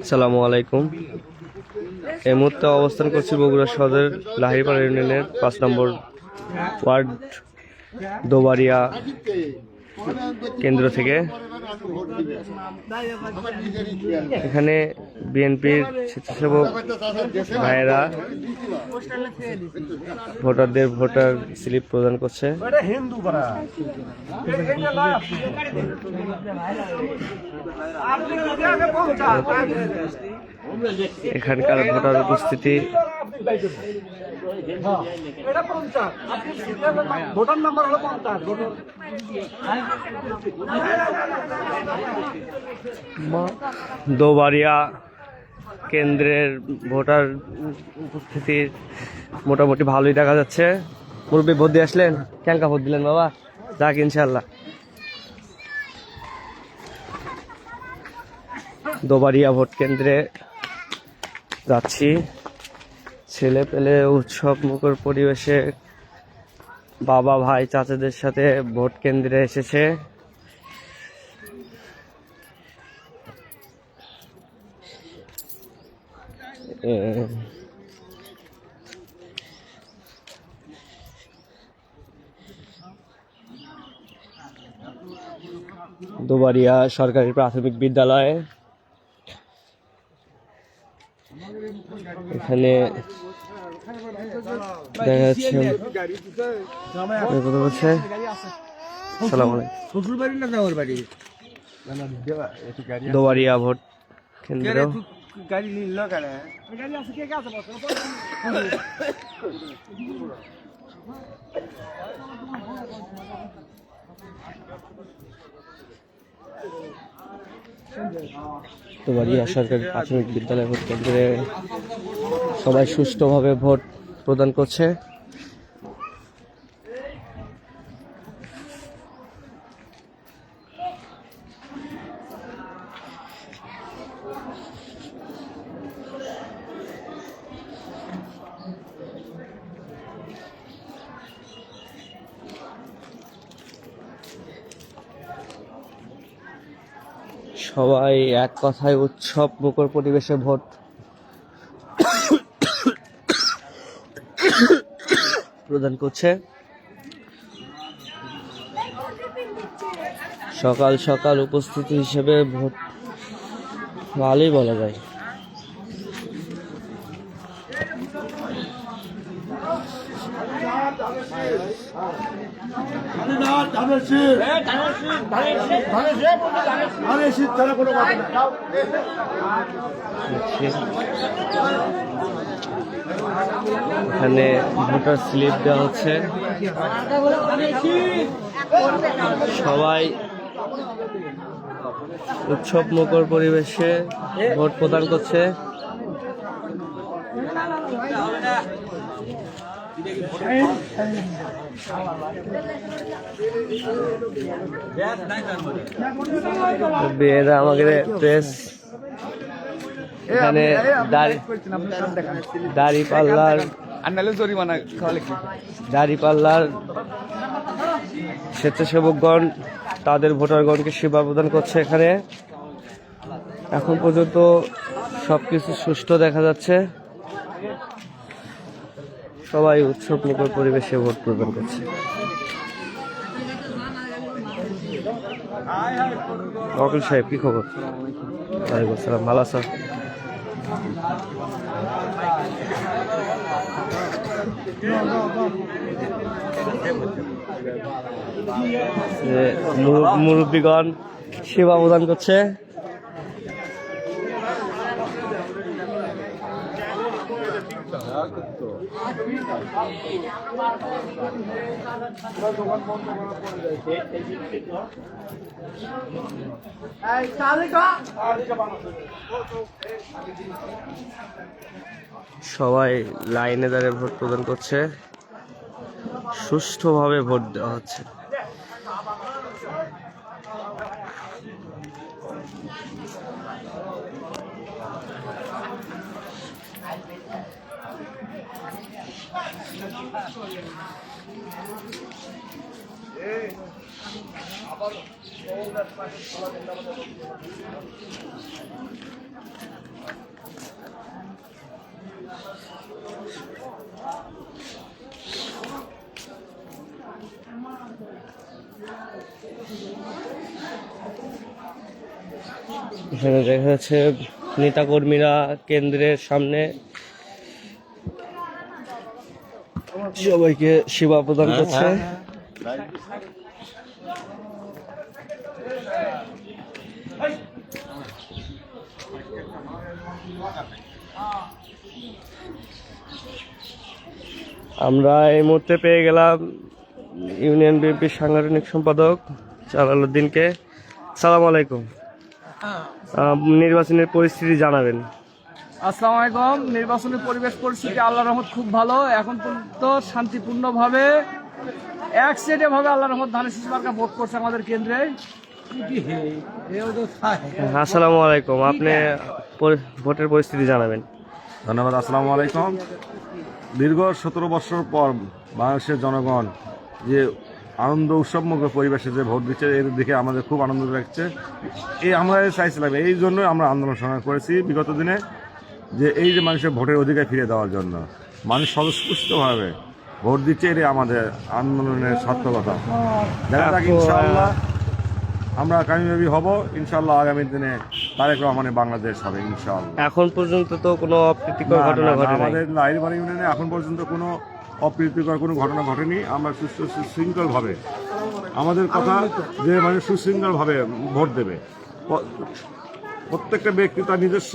আসসালামু আলাইকুম। এই মুহূর্তে অবস্থান করছি বগুড়া সদর লাহিড়িপাড়া ইউনিয়নের 5 নম্বর ওয়ার্ড দোবাড়িয়া কেন্দ্র থেকে। এখানে বিএনপির স্বেচ্ছাসেবক ভাইয়েরা ভোটারদের ভোটার স্লিপ প্রদান করছে। এখানকার ভোটার উপস্থিতি দোবাড়িয়া কেন্দ্রের ভোটার উপস্থিতি মোটামুটি ভালোই দেখা যাচ্ছে। মুরব্বী ভোট দিয়ে আসলেন? ক্যাঙ্কা ভোট দিলেন বাবা? যাক ইনশাল্লাহ। দোবাড়িয়া ভোট কেন্দ্রে যাচ্ছি। ছেলে পেলে উৎসব মুখর পরিবেশে বাবা ভাই চাচাদের সাথে ভোট কেন্দ্রে এসেছে। দোবাড়িয়া সরকারি প্রাথমিক বিদ্যালয়। এখানে দেখা যাচ্ছে দোবাড়িয়া ভোট কেন্দ্র। দোবাড়িয়া সরকারি প্রাথমিক বিদ্যালয় ভোট কেন্দ্রে সবাই সুষ্ঠুভাবে ভোট প্রদান করছে। সবাই এক কথায় উৎসব মুখর পরিবেশে ভোট প্রদান করছে। সকাল সকাল উপস্থিতি হিসেবে ভোট ভালোই বলা যায়। এখানে ভোটার স্লিপ দেওয়া হচ্ছে। সবাই উৎসব মুখর পরিবেশে ভোট প্রদান করছে। বিয়েরা আমাদের প্রেস এখানে দাড়িপাল্লার স্বেচ্ছাসেবকগণ তাদের ভোটারগণকে সেবা প্রদান করছে। এখানে এখন পর্যন্ত সবকিছু সুষ্ঠু দেখা যাচ্ছে। সবাই উৎসব মুখর পরিবেশে ভোট প্রদান করছে। ওয়াকিল সাহেব, কি খবর? ওয়ালাইকুম আসসালাম, ভালো আছো? মুরব্বীগণ সেবা প্রদান করছে। সবাই লাইনে দাঁড়িয়ে ভোট প্রদান করছে। সুষ্ঠুভাবে ভোট দেওয়া হচ্ছে। এখানে দেখা যাচ্ছে নেতাকর্মীরা কেন্দ্রের সামনে সবাইকে সেবা প্রদান করছে। আমরা এই মুহূর্তে পেয়ে গেলাম ইউনিয়ন বিএনপির সাংগঠনিক সম্পাদক জালালউদ্দিনকে। সালাম আলাইকুম। নির্বাচনের পরিস্থিতি জানাবেন। আসসালামু আলাইকুম। নির্বাচনের পরিস্থিতি আল্লাহর রহমত খুব ভালো। এখন পর্যন্ত শান্তিপূর্ণভাবে একসেটে আল্লাহর রহমত ধানের শীষ মার্কা ভোট করছে আমাদের কেন্দ্রে। আসসালামু আলাইকুম, আপনি ভোটের পরিস্থিতি জানাবেন। ধন্যবাদ। আসসালামু আলাইকুম। দীর্ঘ 17 বছর পর বাংলাদেশের জনগণ যে আনন্দ উৎসবমুখ পরিবেশে যে ভোট দিচ্ছে এর দিকে আমাদের খুব আনন্দ লাগছে। আমরা চাইছিলাম, এই জন্যই আমরা আন্দোলন সংগ্রাম করেছি বিগত দিনে, যে এই যে মানুষের ভোটের অধিকার ফিরে দেওয়ার জন্য মানুষ স্বতঃস্ফূর্তভাবে ভোট দিচ্ছে, এটাই আমাদের আন্দোলনের সার্থকতা। দেখা যাক, ইনশাআল্লাহ আমরা কামিয়াবি হব। ইনশাআল্লাহ আগামী দিনে তারেক রহমানের বাংলাদেশ হবে ইনশাআল্লাহ। এখন পর্যন্ত তো কোনো অপ্রীতিকর ঘটনা ঘটেনি আমাদের লাহিড়িবাড়ি ইউনিয়নে এখন পর্যন্ত কোনো অপ্রীতিকর কোনো ঘটনা ঘটেনি। আমরা সুশৃঙ্খলভাবে, আমাদের কথা যে মানে সুশৃঙ্খলভাবে ভোট দেবে, প্রত্যেকটা ব্যক্তি তার নিজস্ব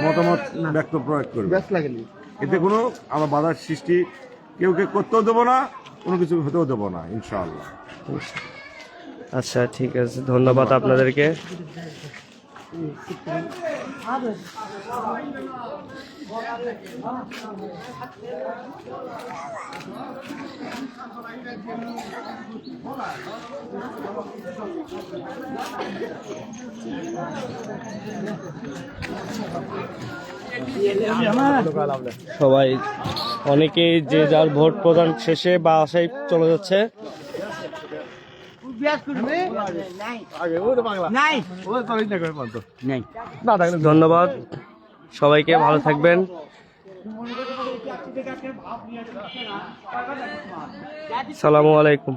মতামত ব্যক্ত প্রয়োগ করবে। এতে কোনো আমরা বাধার সৃষ্টি কেউ করতেও দেবো না, কোনো কিছু হতেও দেবো না ইনশাআল্লাহ। আচ্ছা, ঠিক আছে, ধন্যবাদ আপনাদেরকে। সবাই অনেকেই যে যার ভোট প্রদান শেষে বাসায় চলে যাচ্ছে। ধন্যবাদ সবাইকে, ভালো থাকবেন। সালামু আলাইকুম।